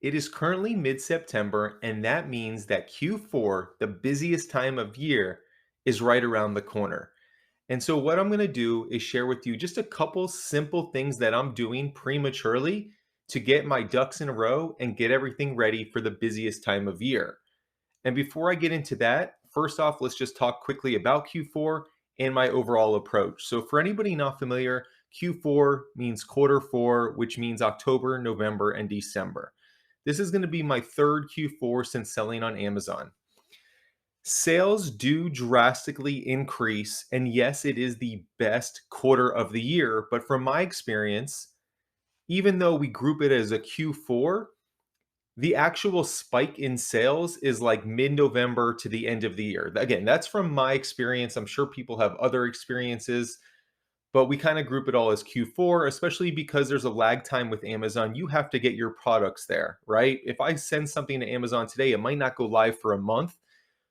It is currently mid-September, and that means that Q4, the busiest time of year, is right around the corner. And so, what I'm going to do is share with you just a couple simple things that I'm doing prematurely to get my ducks in a row and get everything ready for the busiest time of year. And before I get into that, first off, let's just talk quickly about Q4 and my overall approach. So, for anybody not familiar, Q4 means quarter four, which means October, November, and December. This is going to be my third Q4 since selling on Amazon. Sales do drastically increase, and yes, it is the best quarter of the year. But from my experience, even though we group it as a Q4, the actual spike in sales is like mid-November to the end of the year. Again, that's from my experience. I'm sure people have other experiences, but we kind of group it all as Q4, especially because there's a lag time with Amazon. You have to get your products there, right? If I send something to Amazon today, it might not go live for a month.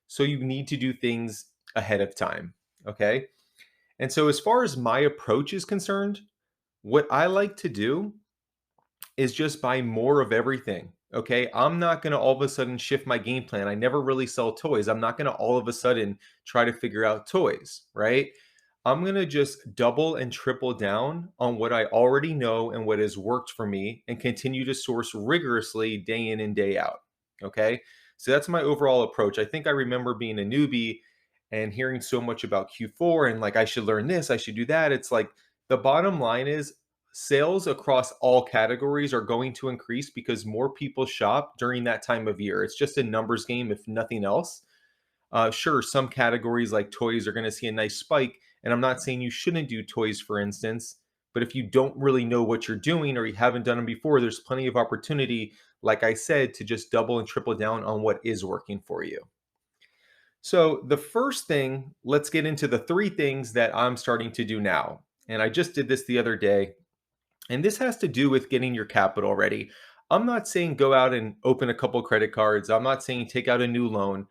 So you need to do things ahead of time. Okay. And so, as far as my approach is concerned, what I like to do is just buy more of everything. Okay. I'm not going to all of a sudden shift my game plan. I never really sell toys. I'm not going to all of a sudden try to figure out toys, right? I'm going to just double and triple down on what I already know and what has worked for me and continue to source rigorously day in and day out. Okay. So that's my overall approach. I think I remember being a newbie and hearing so much about Q4 and like I should learn this, I should do that. It's like the bottom line is sales across all categories are going to increase because more people shop during that time of year. It's just a numbers game, if nothing else. Sure, some categories like toys are going to see a nice spike. And I'm not saying you shouldn't do toys, for instance. But if you don't really know what you're doing or you haven't done them before, there's plenty of opportunity, like I said, to just double and triple down on what is working for you. So, the first thing, let's get into the three things that I'm starting to do now. And I just did this the other day. And this has to do with getting your capital ready. I'm not saying go out and open a couple credit cards. I'm not saying take out a new loan.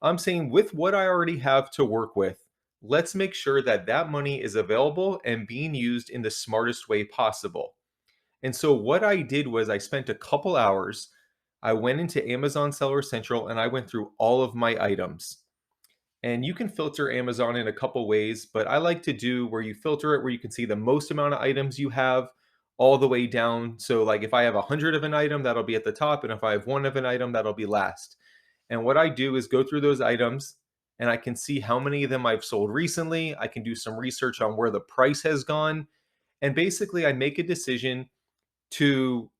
I'm saying with what I already have to work with, let's make sure that that money is available and being used in the smartest way possible. And so what I did was I spent a couple hours. I went into Amazon Seller Central and I went through all of my items. And you can filter Amazon in a couple ways, but I like to do where you filter it where you can see the most amount of items you have all the way down. So like if I have 100 of an item, that'll be at the top, and if I have one of an item, that'll be last. And what I do is go through those items and I can see how many of them I've sold recently. I can do some research on where the price has gone. And basically, I make a decision to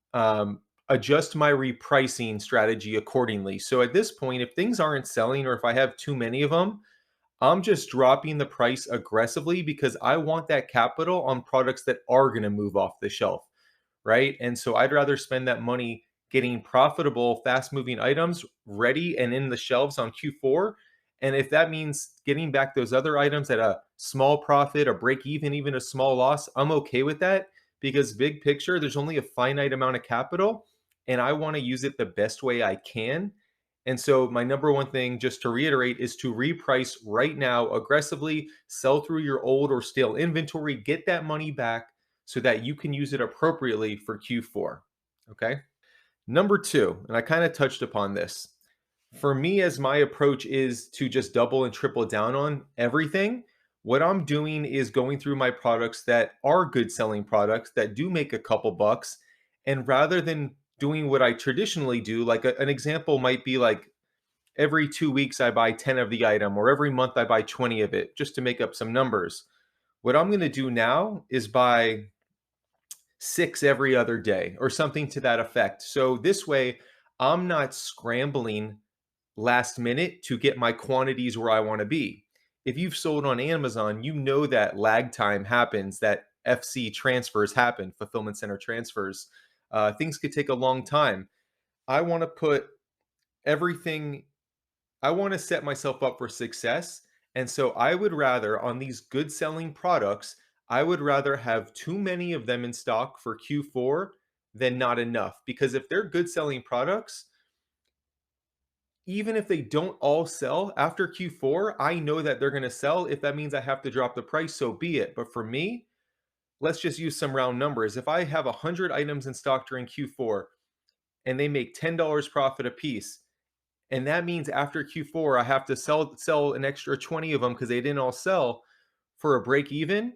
adjust my repricing strategy accordingly. So at this point, if things aren't selling or if I have too many of them, I'm just dropping the price aggressively because I want that capital on products that are going to move off the shelf, right? And so I'd rather spend that money getting profitable, fast moving items ready and in the shelves on Q4. And if that means getting back those other items at a small profit, a break even a small loss, I'm okay with that because big picture, there's only a finite amount of capital and I want to use it the best way I can. And so, my number one thing, just to reiterate, is to reprice right now aggressively, sell through your old or stale inventory, get that money back so that you can use it appropriately for Q4. Okay. Number two, and I kind of touched upon this. For me, as my approach is to just double and triple down on everything, what I'm doing is going through my products that are good selling products that do make a couple bucks. And rather than doing what I traditionally do, like an example might be like every 2 weeks I buy 10 of the item, or every month I buy 20 of it, just to make up some numbers. What I'm going to do now is buy six every other day, or something to that effect. So this way, I'm not scrambling last minute to get my quantities where I want to be. If you've sold on Amazon, you know that lag time happens, that FC transfers happen, fulfillment center transfers. Things could take a long time. I want to put everything I want to set myself up for success. And so I would rather, on these good selling products, I would rather have too many of them in stock for Q4 than not enough. Because if they're good selling products, even if they don't all sell after Q4, I know that they're going to sell. If that means I have to drop the price, so be it. But for me, let's just use some round numbers. If I have 100 items in stock during Q4, and they make $10 profit a piece. And that means after Q4, I have to sell an extra 20 of them because they didn't all sell for a break even.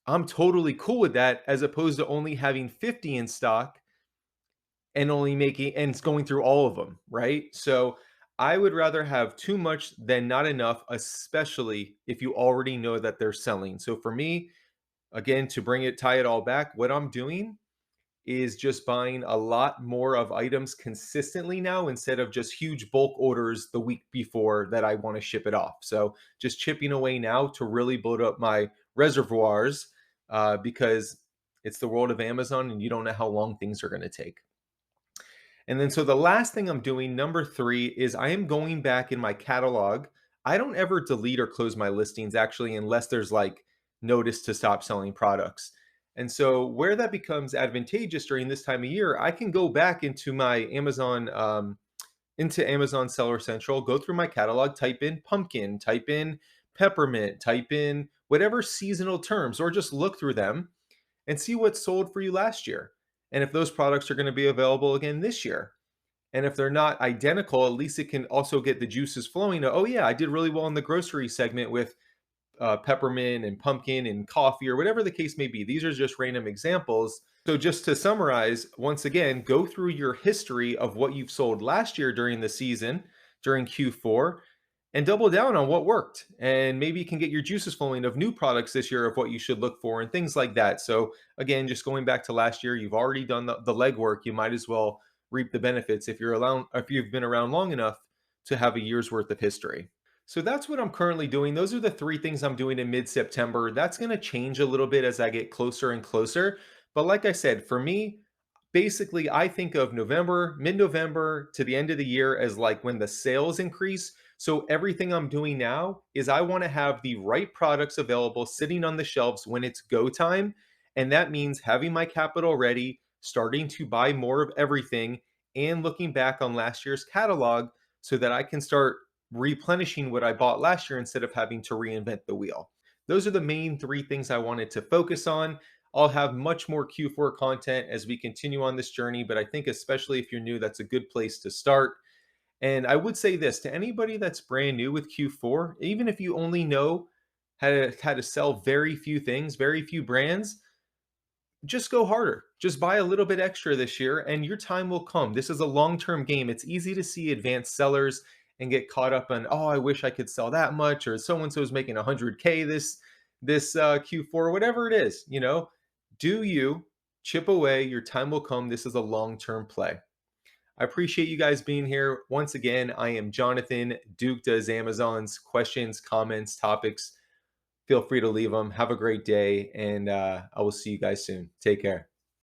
I'm totally cool with that as opposed to only having 50 in stock and only making and it's going through all of them, right? So I would rather have too much than not enough, especially if you already know that they're selling. So for me, again, to tie it all back, what I'm doing is just buying a lot more of items consistently now instead of just huge bulk orders the week before that I want to ship it off. So just chipping away now to really build up my reservoirs because it's the world of Amazon and you don't know how long things are going to take. And then, so the last thing I'm doing, number three, is I am going back in my catalog. I don't ever delete or close my listings actually, unless there's like notice to stop selling products. And so, where that becomes advantageous during this time of year, I can go back into Amazon Seller Central, go through my catalog, type in pumpkin, type in peppermint, type in whatever seasonal terms, or just look through them and see what sold for you last year. And if those products are going to be available again this year. And if they're not identical, at least it can also get the juices flowing. Oh, yeah, I did really well in the grocery segment with peppermint and pumpkin and coffee or whatever the case may be. These are just random examples. So, just to summarize, once again, go through your history of what you've sold last year during the season, during Q4, and double down on what worked. And maybe you can get your juices flowing of new products this year of what you should look for and things like that. So, again, just going back to last year, you've already done the legwork. You might as well reap the benefits if you've been around long enough to have a year's worth of history. So that's what I'm currently doing. Those are the three things I'm doing in mid September. That's going to change a little bit as I get closer and closer. But like I said, for me, basically, I think of November, mid November to the end of the year as like when the sales increase. So everything I'm doing now is I want to have the right products available sitting on the shelves when it's go time. And that means having my capital ready, starting to buy more of everything, and looking back on last year's catalog so that I can start replenishing what I bought last year instead of having to reinvent the wheel. Those are the main three things I wanted to focus on. I'll have much more Q4 content as we continue on this journey, but I think especially if you're new, that's a good place to start. And I would say this to anybody that's brand new with Q4, even if you only know how to sell very few things, very few brands, just go harder. Just buy a little bit extra this year and your time will come. This is a long-term game. It's easy to see advanced sellers and get caught up on, oh, I wish I could sell that much, or so and so is making 100K this Q4, whatever it is, do you chip away, your time will come. This is a long-term play. I appreciate you guys being here. Once again, I am Jonathan. Duke does Amazon's. Questions, comments, topics, feel free to leave them. Have a great day, and I will see you guys soon. Take care.